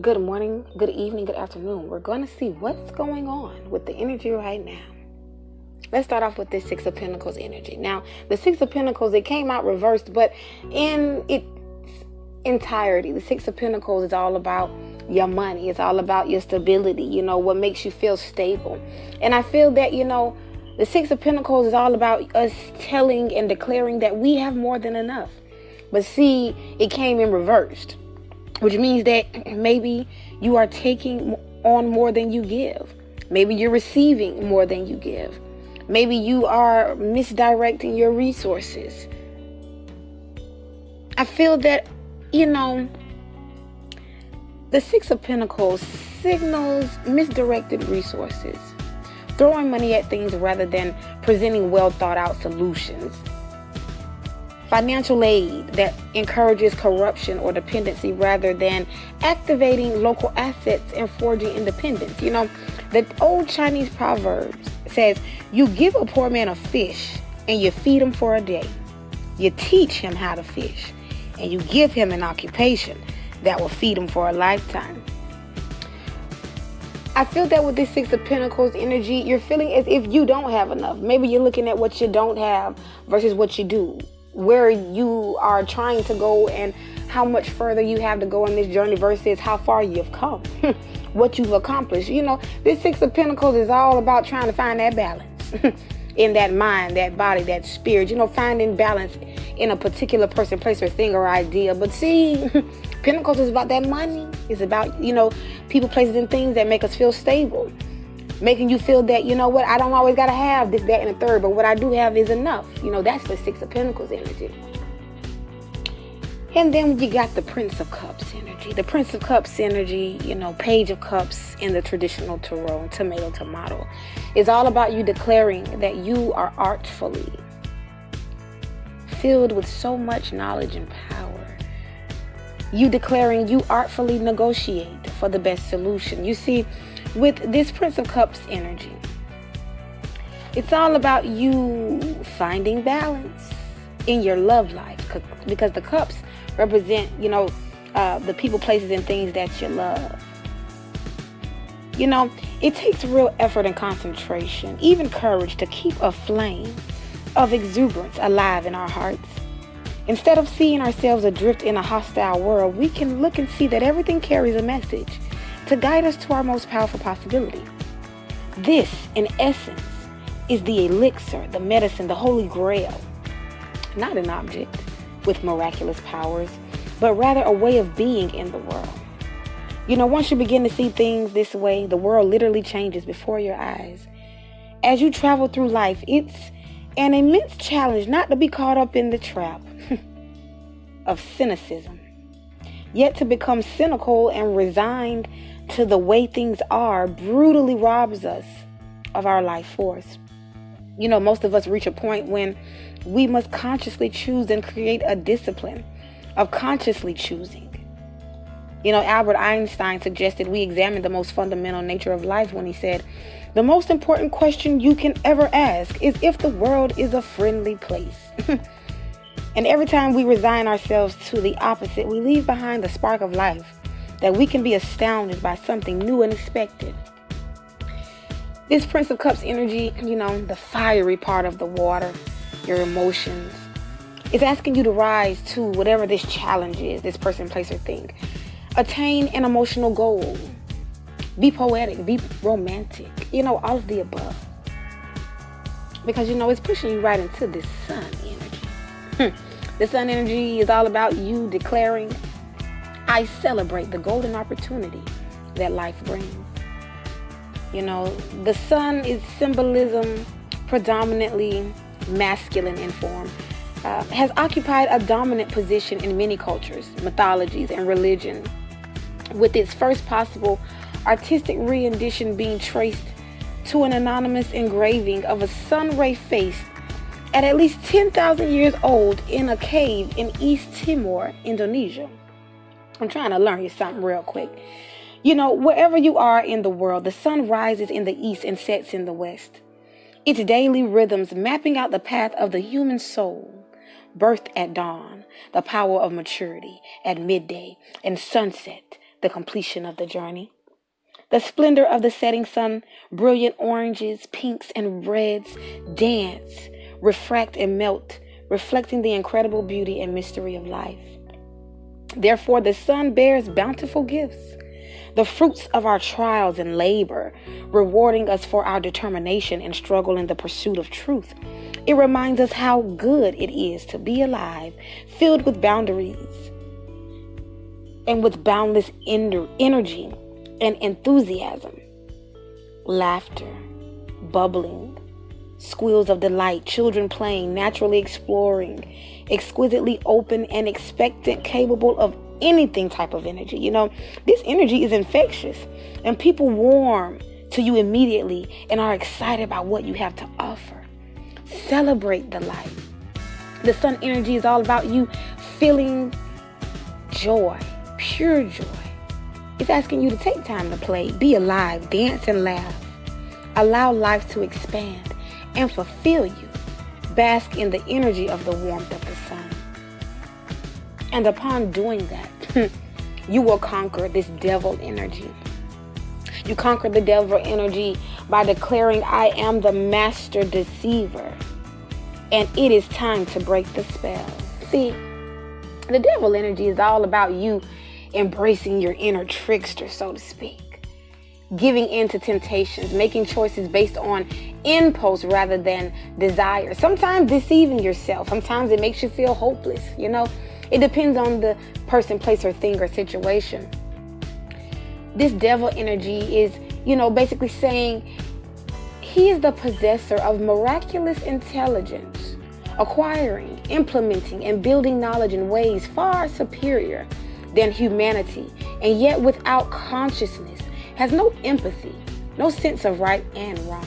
Good morning, good evening, good afternoon. We're going to see what's going on with the energy right now. Let's start off with this Six of Pentacles energy. Now, the Six of Pentacles, it came out reversed, but in its entirety, the Six of Pentacles is all about your money. It's all about your stability, what makes you feel stable. And I feel that, the Six of Pentacles is all about us telling and declaring that we have more than enough. But see, it came in reversed, which means that maybe you are taking on more than you give. Maybe you're receiving more than you give. Maybe you are misdirecting your resources. I feel that, the Six of Pentacles signals misdirected resources, throwing money at things rather than presenting well thought out solutions. Financial aid that encourages corruption or dependency rather than activating local assets and forging independence. The old Chinese proverbs says, you give a poor man a fish and you feed him for a day. You teach him how to fish and you give him an occupation that will feed him for a lifetime. I feel that with this Six of Pentacles energy, you're feeling as if you don't have enough. Maybe you're looking at what you don't have versus what you do, where you are trying to go and how much further you have to go in this journey versus how far you've come, what you've accomplished. This Six of Pentacles is all about trying to find that balance in that mind, that body, that spirit, finding balance in a particular person, place, or thing or idea. But see, Pentacles is about that money. It's about, people, places, and things that make us feel stable. Making you feel that, I don't always got to have this, that, and the third, but what I do have is enough. That's the Six of Pentacles energy. And then you got the Prince of Cups energy. The Prince of Cups energy, Page of Cups in the traditional tarot, tomato. It's all about you declaring that you are artfully filled with so much knowledge and power. You declaring you artfully negotiate for the best solution. You see, with this Prince of Cups energy, it's all about you finding balance in your love life, because the cups represent, the people, places, and things that you love. It takes real effort and concentration, even courage, to keep a flame of exuberance alive in our hearts. Instead of seeing ourselves adrift in a hostile world, we can look and see that everything carries a message to guide us to our most powerful possibility. This, in essence, is the elixir, the medicine, the holy grail. Not an object with miraculous powers, but rather a way of being in the world. Once you begin to see things this way, the world literally changes before your eyes. As you travel through life, it's an immense challenge not to be caught up in the trap of cynicism, yet to become cynical and resigned to the way things are brutally robs us of our life force. Most of us reach a point when we must consciously choose and create a discipline of consciously choosing. Albert Einstein suggested we examine the most fundamental nature of life when he said, the most important question you can ever ask is if the world is a friendly place. And every time we resign ourselves to the opposite, we leave behind the spark of life that we can be astounded by something new and unexpected. This Prince of Cups energy, the fiery part of the water, your emotions, is asking you to rise to whatever this challenge is, this person, place, or thing. Attain an emotional goal. Be poetic, be romantic, all of the above. Because, it's pushing you right into this sun energy. The sun energy is all about you declaring, I celebrate the golden opportunity that life brings. The sun is symbolism, predominantly masculine in form, has occupied a dominant position in many cultures, mythologies, and religion, with its first possible artistic rendition being traced to an anonymous engraving of a sun ray face at least 10,000 years old in a cave in East Timor, Indonesia. I'm trying to learn you something real quick. Wherever you are in the world, the sun rises in the east and sets in the west. Its daily rhythms mapping out the path of the human soul, birthed at dawn, the power of maturity at midday, and sunset the completion of the journey. The splendor of the setting sun, brilliant oranges, pinks, and reds dance, refract, and melt, reflecting the incredible beauty and mystery of life. Therefore, the sun bears bountiful gifts, the fruits of our trials and labor, rewarding us for our determination and struggle in the pursuit of truth. It reminds us how good it is to be alive, filled with boundaries and with boundless energy and enthusiasm, laughter, bubbling, squeals of delight, children playing, naturally exploring, exquisitely open and expectant, capable of anything type of energy. This energy is infectious, and people warm to you immediately and are excited about what you have to offer. Celebrate the light. The sun energy is all about you feeling joy, pure joy. It's asking you to take time to play, be alive, dance and laugh. Allow life to expand and fulfill you. Bask in the energy of the warmth of the sun. And upon doing that, you will conquer this devil energy. You conquer the devil energy by declaring, I am the master deceiver, and it is time to break the spell. See, the devil energy is all about you embracing your inner trickster, so to speak, giving in to temptations, making choices based on impulse rather than desire, sometimes deceiving yourself. Sometimes it makes you feel hopeless. It depends on the person, place, or thing or situation. This devil energy is, basically saying he is the possessor of miraculous intelligence, acquiring, implementing, and building knowledge in ways far superior than humanity, and yet without consciousness, has no empathy, no sense of right and wrong.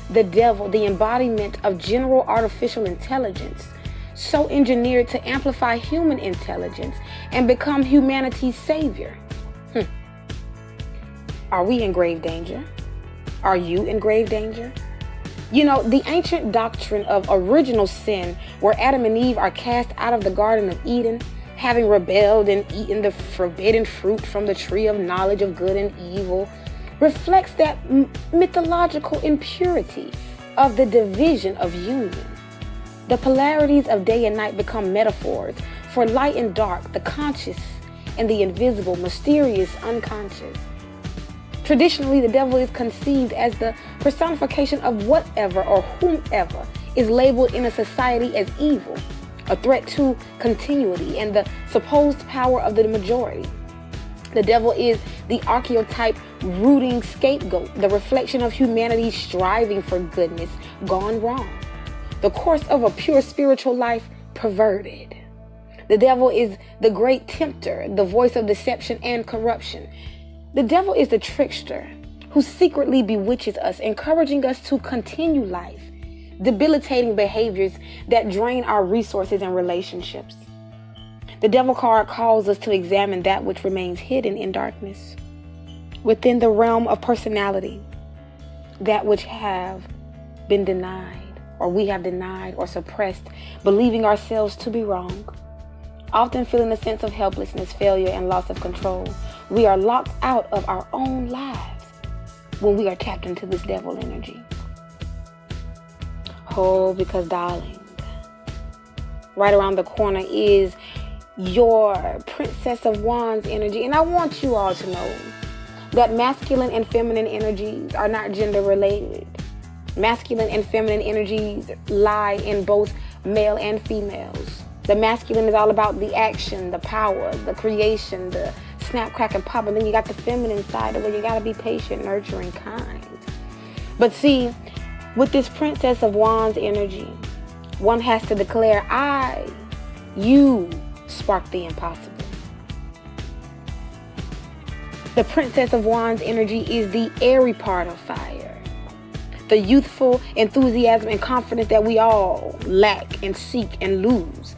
The devil, the embodiment of general artificial intelligence, so engineered to amplify human intelligence and become humanity's savior. Are we in grave danger? Are you in grave danger? The ancient doctrine of original sin, where Adam and Eve are cast out of the Garden of Eden, having rebelled and eaten the forbidden fruit from the tree of knowledge of good and evil, reflects that mythological impurity of the division of union. The polarities of day and night become metaphors for light and dark, the conscious and the invisible, mysterious, unconscious. Traditionally, the devil is conceived as the personification of whatever or whomever is labeled in a society as evil, a threat to continuity, and the supposed power of the majority. The devil is the archetype rooting scapegoat, the reflection of humanity striving for goodness gone wrong, the course of a pure spiritual life perverted. The devil is the great tempter, the voice of deception and corruption. The devil is the trickster who secretly bewitches us, encouraging us to continue life, debilitating behaviors that drain our resources and relationships. The devil card calls us to examine that which remains hidden in darkness, within the realm of personality, that which have been denied, or we have denied or suppressed, believing ourselves to be wrong. Often feeling a sense of helplessness, failure, and loss of control, we are locked out of our own lives when we are tapped into this devil energy. Oh, because darling, right around the corner is your Princess of Wands energy. And I want you all to know that masculine and feminine energies are not gender related. Masculine and feminine energies lie in both male and females. The masculine is all about the action, the power, the creation, the snap, crack, and pop. And then you got the feminine side where you got to be patient, nurturing, kind. But see, with this Princess of Wands energy, one has to declare, you spark the impossible. The Princess of Wands energy is the airy part of fire. The youthful enthusiasm and confidence that we all lack and seek and lose.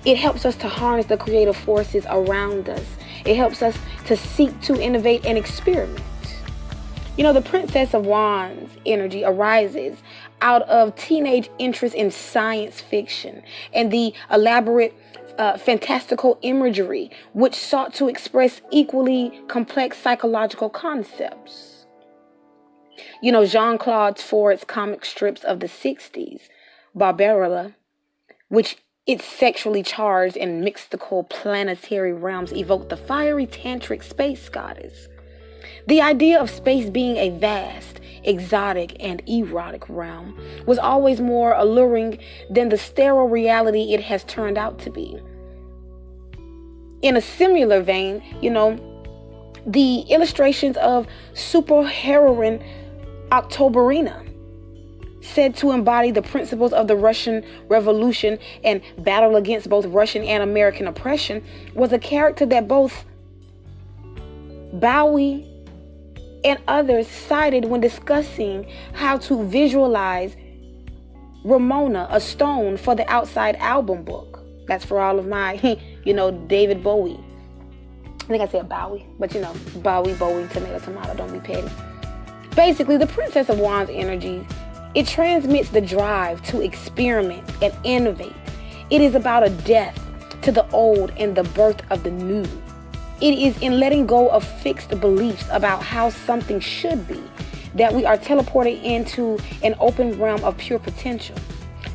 It helps us to harness the creative forces around us. It helps us to seek to innovate and experiment. The Princess of Wands energy arises out of teenage interest in science fiction and the elaborate fantastical imagery, which sought to express equally complex psychological concepts. Jean-Claude Ford's comic strips of the 60s, Barbarella, which its sexually charged and mystical planetary realms evoked the fiery tantric space goddess. The idea of space being a vast, exotic, and erotic realm was always more alluring than the sterile reality it has turned out to be. In a similar vein, the illustrations of superheroine Octoberina, said to embody the principles of the Russian Revolution and battle against both Russian and American oppression, was a character that both Bowie and others cited when discussing how to visualize Ramona, a stone, for the Outside album book. That's for all of my, David Bowie. I think I said Bowie, but Bowie, tomato, don't be petty. Basically, the Princess of Wands energy, it transmits the drive to experiment and innovate. It is about a death to the old and the birth of the new. It is in letting go of fixed beliefs about how something should be that we are teleported into an open realm of pure potential.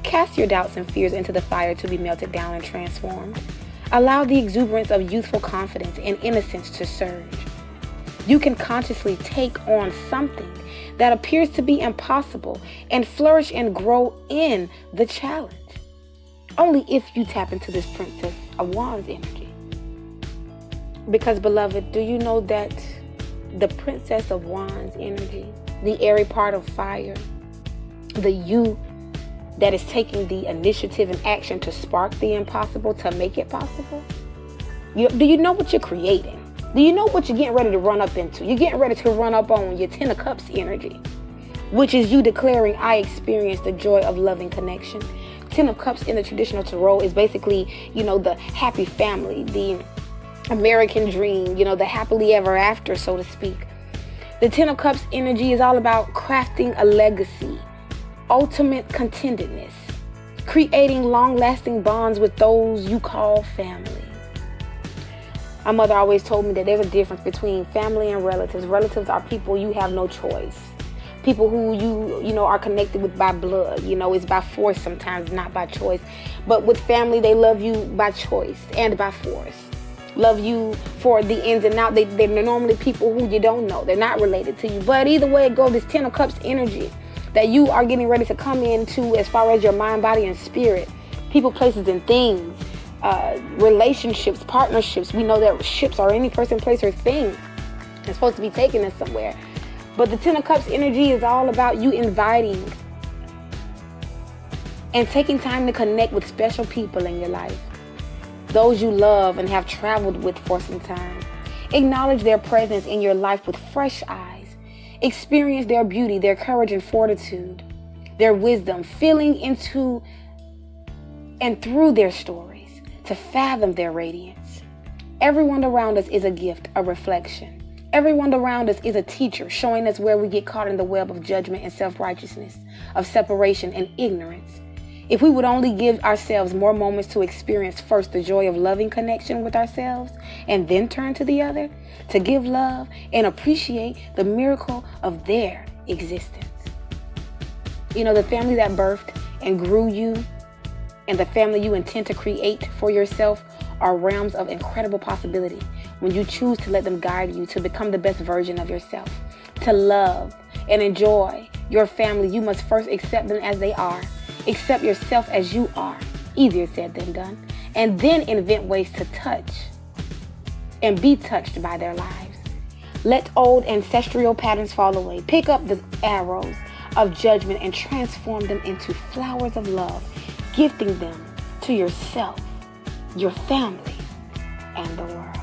Cast your doubts and fears into the fire to be melted down and transformed. Allow the exuberance of youthful confidence and innocence to surge. You can consciously take on something that appears to be impossible and flourish and grow in the challenge. Only if you tap into this Princess of Wands energy. Because, beloved, do you know that the Princess of Wands energy, the airy part of fire, the you that is taking the initiative and action to spark the impossible to make it possible? Do you know what you're creating? Do you know what you're getting ready to run up into? You're getting ready to run up on your Ten of Cups energy, which is you declaring, I experience the joy of loving connection. Ten of Cups in the traditional tarot is basically, the happy family, the American dream, the happily ever after, so to speak. The Ten of Cups energy is all about crafting a legacy, ultimate contentedness, creating long-lasting bonds with those you call family. My mother always told me that there's a difference between family and relatives. Relatives are people you have no choice. People who you are connected with by blood. It's by force sometimes, not by choice. But with family, they love you by choice and by force. Love you for the ins and outs. They're normally people who you don't know. They're not related to you. But either way it goes, this Ten of Cups energy that you are getting ready to come into as far as your mind, body, and spirit. People, places, and things. Relationships, partnerships. We know that ships are any person, place, or thing. It's supposed to be taking us somewhere. But the Ten of Cups energy is all about you inviting and taking time to connect with special people in your life. Those you love and have traveled with for some time. Acknowledge their presence in your life with fresh eyes. Experience their beauty, their courage and fortitude, their wisdom, feeling into and through their stories to fathom their radiance. Everyone around us is a gift, a reflection. Everyone around us is a teacher, showing us where we get caught in the web of judgment and self-righteousness, of separation and ignorance. If we would only give ourselves more moments to experience first the joy of loving connection with ourselves and then turn to the other, to give love and appreciate the miracle of their existence. The family that birthed and grew you and the family you intend to create for yourself are realms of incredible possibility when you choose to let them guide you to become the best version of yourself. To love and enjoy your family, you must first accept them as they are. Accept yourself as you are. Easier said than done. And then invent ways to touch and be touched by their lives. Let old ancestral patterns fall away. Pick up the arrows of judgment and transform them into flowers of love, gifting them to yourself, your family, and the world.